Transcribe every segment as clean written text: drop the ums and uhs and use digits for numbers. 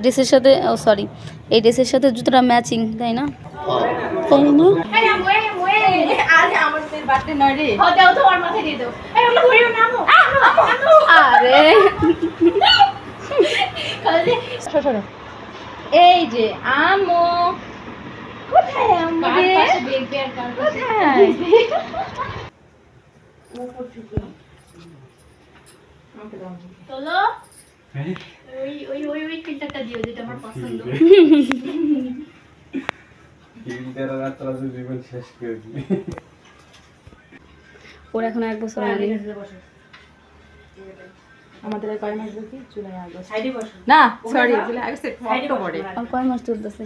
ড্রেসের সাথে, ও সরি, এই ড্রেসের সাথে জুতোটা ম্যাচিং, তাই না? তাই না? আরে এই যে আমো কোথায়, চলো ওই ওই ওই ফিল্টারটা দিও যেটা আমার পছন্দ। ওর এখন 1 বছর হয়নি। আমাদের কয় মাস বাকি? July August. সাইডে বসো না, সরি, জুলাই আগস্ট অক্টোবরে। আর কয় মাস চলতেছে?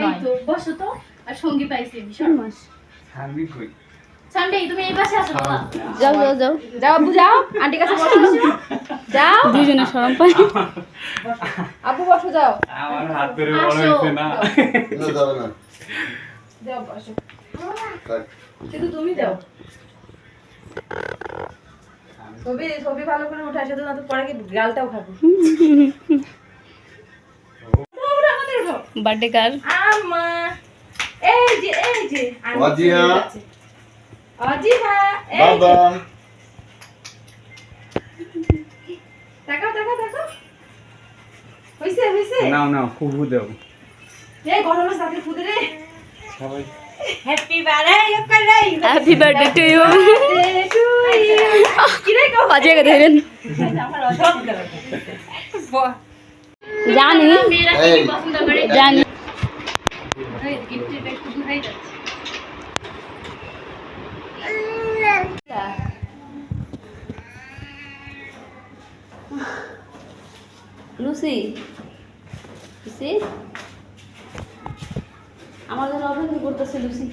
এই তো বসো তো। আর সঙ্গী পাইছি 3 মাস। আমি কই সানডে তুমি এই পাশে আসো বাবা। যাও যাও যাও যাও, আব্বু যাও, আন্টি কাছে বসো। যাও, দুইজনে শরম পাই। আব্বু বসো, যাও। আমার হাত ধরে বড় হইছে না। না যাবে না। যাও বসো। থাক। শুধু তুমি যাও। ছবি ভালো করে উঠে আসে তো, না তো পরে কি গালটাও খাবো। বার্থডে কার? আম্মা এই যে অজিয়া। অজিহা বাবা। তাকাও তাকাও তাকাও, হইছে নাও নাও ফুফু দাও এই গরমের সাথে ফুদে রে। সবাই happy birthday happy birthday to you. কি রে কো বাজিয়ে ধরেন। জানি এই জানি। লুসি, লুসি আমার জন্য অপেক্ষা করতেছে লুসি।